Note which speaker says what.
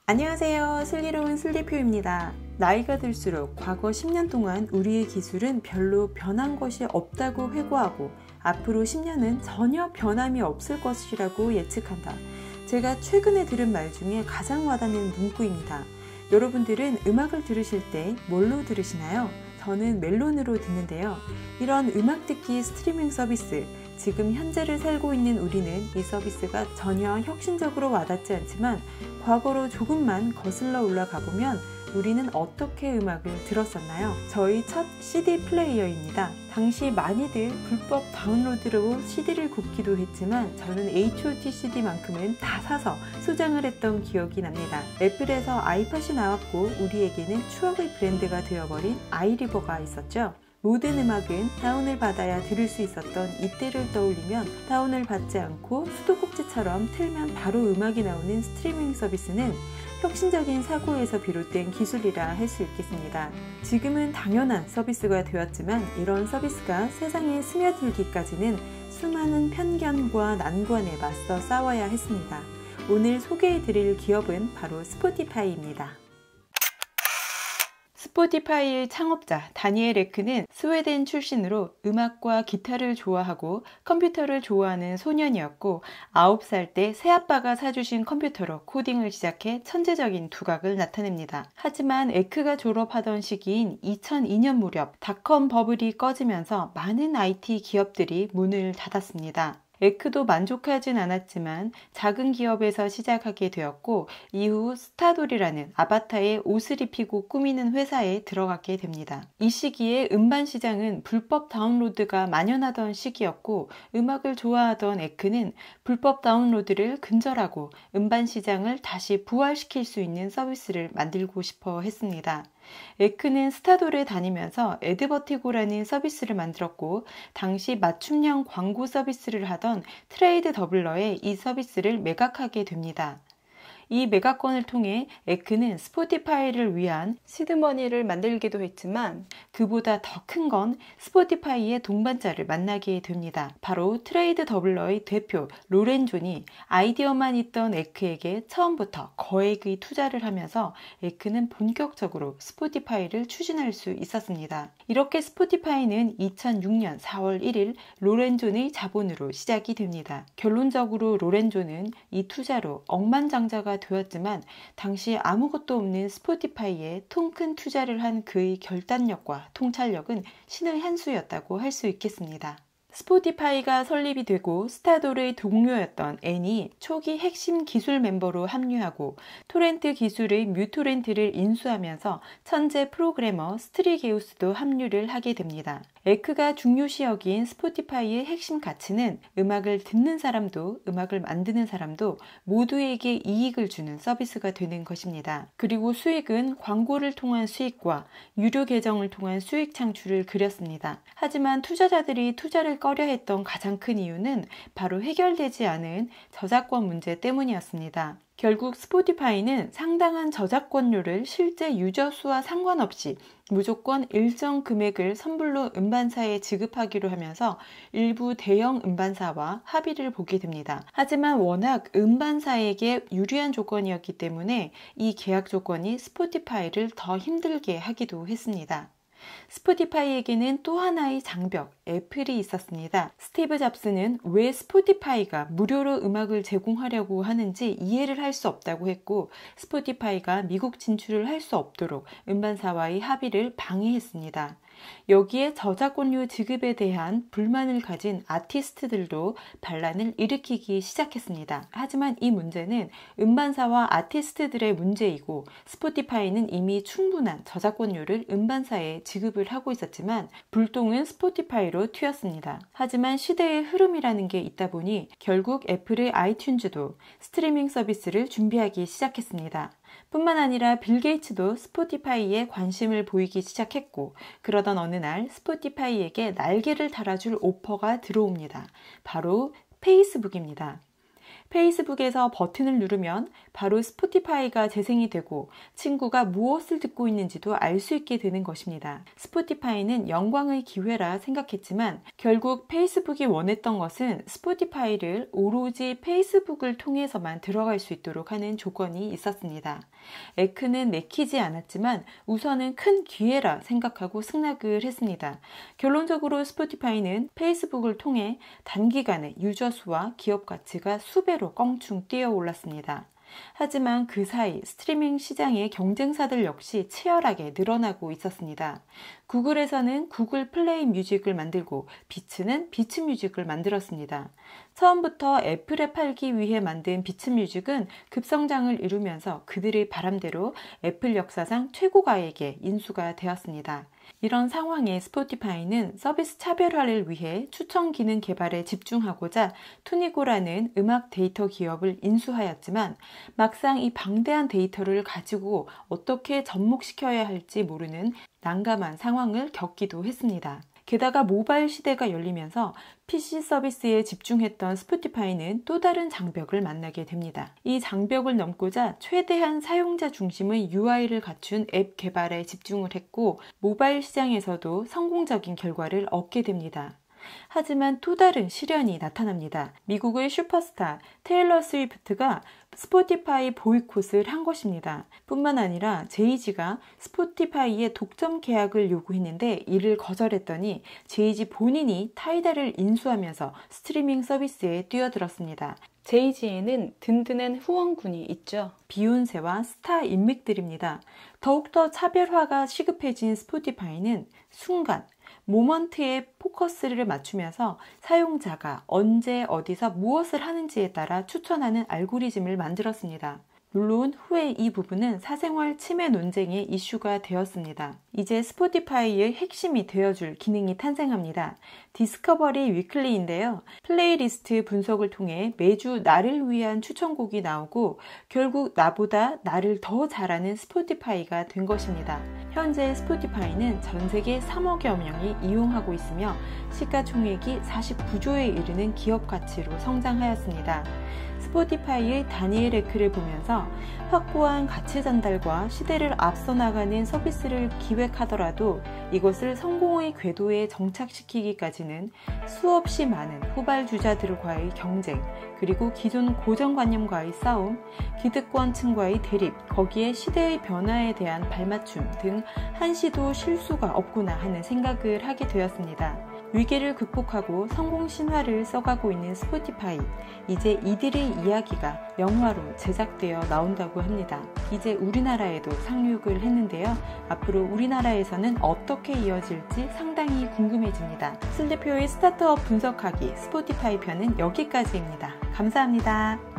Speaker 1: 안녕하세요. 슬기로운 슬기표입니다. 나이가 들수록 과거 10년 동안 우리의 기술은 별로 변한 것이 없다고 회고하고 앞으로 10년은 전혀 변함이 없을 것이라고 예측한다. 제가 최근에 들은 말 중에 가장 와닿는 문구입니다. 여러분들은 음악을 들으실 때 뭘로 들으시나요? 저는 멜론으로 듣는데요. 이런 음악 듣기 스트리밍 서비스, 지금 현재를 살고 있는 우리는 이 서비스가 전혀 혁신적으로 와닿지 않지만 과거로 조금만 거슬러 올라가 보면 우리는 어떻게 음악을 들었었나요? 저희 첫 CD 플레이어입니다. 당시 많이들 불법 다운로드로 CD를 굽기도 했지만 저는 H.O.T CD만큼은 다 사서 소장을 했던 기억이 납니다. 애플에서 아이팟이 나왔고 우리에게는 추억의 브랜드가 되어버린 아이리버가 있었죠. 모든 음악은 다운을 받아야 들을 수 있었던 이때를 떠올리면 다운을 받지 않고 수도꼭지처럼 틀면 바로 음악이 나오는 스트리밍 서비스는 혁신적인 사고에서 비롯된 기술이라 할 수 있겠습니다. 지금은 당연한 서비스가 되었지만 이런 서비스가 세상에 스며들기까지는 수많은 편견과 난관에 맞서 싸워야 했습니다. 오늘 소개해드릴 기업은 바로 스포티파이입니다. 스포티파이의 창업자 다니엘 에크는 스웨덴 출신으로 음악과 기타를 좋아하고 컴퓨터를 좋아하는 소년이었고 9살 때 새아빠가 사주신 컴퓨터로 코딩을 시작해 천재적인 두각을 나타냅니다. 하지만 에크가 졸업하던 시기인 2002년 무렵 닷컴 버블이 꺼지면서 많은 IT 기업들이 문을 닫았습니다. 에크도 만족하진 않았지만 작은 기업에서 시작하게 되었고 이후 스타돌이라는 아바타에 옷을 입히고 꾸미는 회사에 들어가게 됩니다. 이 시기에 음반 시장은 불법 다운로드가 만연하던 시기였고 음악을 좋아하던 에크는 불법 다운로드를 근절하고 음반 시장을 다시 부활시킬 수 있는 서비스를 만들고 싶어 했습니다. 에크는 스타돌에 다니면서 에드버티고라는 서비스를 만들었고 당시 맞춤형 광고 서비스를 하던 트레이드 더블러에 이 서비스를 매각하게 됩니다. 이 매각권을 통해 에크는 스포티파이를 위한 시드머니를 만들기도 했지만 그보다 더 큰 건 스포티파이의 동반자를 만나게 됩니다. 바로 트레이드 더블러의 대표 로렌 존이 아이디어만 있던 에크에게 처음부터 거액의 투자를 하면서 에크는 본격적으로 스포티파이를 추진할 수 있었습니다. 이렇게 스포티파이는 2006년 4월 1일 로렌 존의 자본으로 시작이 됩니다. 결론적으로 로렌 존은 이 투자로 억만장자가 되었지만 당시 아무것도 없는 스포티파이에 통 큰 투자를 한 그의 결단력과 통찰력은 신의 한 수였다고 할 수 있겠습니다. 스포티파이가 설립이 되고 스타돌의 동료였던 앤이 초기 핵심 기술 멤버로 합류하고 토렌트 기술의 뮤토렌트를 인수하면서 천재 프로그래머 스트리게우스도 합류를 하게 됩니다. 에크가 중요시 여긴 스포티파이의 핵심 가치는 음악을 듣는 사람도 음악을 만드는 사람도 모두에게 이익을 주는 서비스가 되는 것입니다. 그리고 수익은 광고를 통한 수익과 유료 계정을 통한 수익 창출을 그렸습니다. 하지만 투자자들이 투자를 꺼려했던 가장 큰 이유는 바로 해결되지 않은 저작권 문제 때문이었습니다. 결국 스포티파이는 상당한 저작권료를 실제 유저 수와 상관없이 무조건 일정 금액을 선불로 음반사에 지급하기로 하면서 일부 대형 음반사와 합의를 보게 됩니다. 하지만 워낙 음반사에게 유리한 조건이었기 때문에 이 계약 조건이 스포티파이를 더 힘들게 하기도 했습니다. 스포티파이에게는 또 하나의 장벽, 애플이 있었습니다. 스티브 잡스는 왜 스포티파이가 무료로 음악을 제공하려고 하는지 이해를 할 수 없다고 했고 스포티파이가 미국 진출을 할 수 없도록 음반사와의 합의를 방해했습니다. 여기에 저작권료 지급에 대한 불만을 가진 아티스트들도 반란을 일으키기 시작했습니다. 하지만 이 문제는 음반사와 아티스트들의 문제이고 스포티파이는 이미 충분한 저작권료를 음반사에 지급을 하고 있었지만 불똥은 스포티파이로 튀었습니다. 하지만 시대의 흐름이라는 게 있다 보니 결국 애플의 아이튠즈도 스트리밍 서비스를 준비하기 시작했습니다. 뿐만 아니라 빌 게이츠도 스포티파이에 관심을 보이기 시작했고 그러던 어느 날 스포티파이에게 날개를 달아줄 오퍼가 들어옵니다. 바로 페이스북입니다. 페이스북에서 버튼을 누르면 바로 스포티파이가 재생이 되고 친구가 무엇을 듣고 있는지도 알 수 있게 되는 것입니다. 스포티파이는 영광의 기회라 생각했지만 결국 페이스북이 원했던 것은 스포티파이를 오로지 페이스북을 통해서만 들어갈 수 있도록 하는 조건이 있었습니다. 에크는 내키지 않았지만 우선은 큰 기회라 생각하고 승낙을 했습니다. 결론적으로 스포티파이는 페이스북을 통해 단기간에 유저 수와 기업 가치가 수배로 껑충 뛰어 올랐습니다. 하지만 그 사이 스트리밍 시장의 경쟁사들 역시 치열하게 늘어나고 있었습니다. 구글에서는 구글 플레이 뮤직을 만들고 비츠는 비츠 뮤직을 만들었습니다. 처음부터 애플에 팔기 위해 만든 비츠 뮤직은 급성장을 이루면서 그들의 바람대로 애플 역사상 최고가액에 인수가 되었습니다. 이런 상황에 스포티파이는 서비스 차별화를 위해 추천 기능 개발에 집중하고자 투니고라는 음악 데이터 기업을 인수하였지만 막상 이 방대한 데이터를 가지고 어떻게 접목시켜야 할지 모르는 난감한 상황을 겪기도 했습니다. 게다가 모바일 시대가 열리면서 PC 서비스에 집중했던 스포티파이는 또 다른 장벽을 만나게 됩니다. 이 장벽을 넘고자 최대한 사용자 중심의 UI를 갖춘 앱 개발에 집중을 했고 모바일 시장에서도 성공적인 결과를 얻게 됩니다. 하지만 또 다른 시련이 나타납니다. 미국의 슈퍼스타 테일러 스위프트가 스포티파이 보이콧을 한 것입니다. 뿐만 아니라 제이지가 스포티파이의 독점 계약을 요구했는데 이를 거절했더니 제이지 본인이 타이달을 인수하면서 스트리밍 서비스에 뛰어들었습니다. 제이지에는 든든한 후원군이 있죠. 비욘세와 스타 인맥들입니다. 더욱더 차별화가 시급해진 스포티파이는 순간 모먼트에 포커스를 맞추면서 사용자가 언제 어디서 무엇을 하는지에 따라 추천하는 알고리즘을 만들었습니다. 물론 후에 이 부분은 사생활 침해 논쟁의 이슈가 되었습니다. 이제 스포티파이의 핵심이 되어줄 기능이 탄생합니다. 디스커버리 위클리인데요. 플레이리스트 분석을 통해 매주 나를 위한 추천곡이 나오고 결국 나보다 나를 더 잘하는 스포티파이가 된 것입니다. 현재 스포티파이는 전 세계 3억여 명이 이용하고 있으며 시가총액이 49조에 이르는 기업 가치로 성장하였습니다. 스포티파이의 다니엘 에크를 보면서 확고한 가치 전달과 시대를 앞서 나가는 서비스를 기획하더라도 이것을 성공의 궤도에 정착시키기까지는 수없이 많은 후발주자들과의 경쟁, 그리고 기존 고정관념과의 싸움, 기득권층과의 대립, 거기에 시대의 변화에 대한 발맞춤 등 한시도 실수가 없구나 하는 생각을 하게 되었습니다. 위기를 극복하고 성공 신화를 써가고 있는 스포티파이, 이제 이들의 이야기가 영화로 제작되어 나온다고 합니다. 이제 우리나라에도 상륙을 했는데요. 앞으로 우리나라에서는 어떻게 이어질지 상당히 궁금해집니다. 슬리표의 스타트업 분석하기 스포티파이 편은 여기까지입니다. 감사합니다.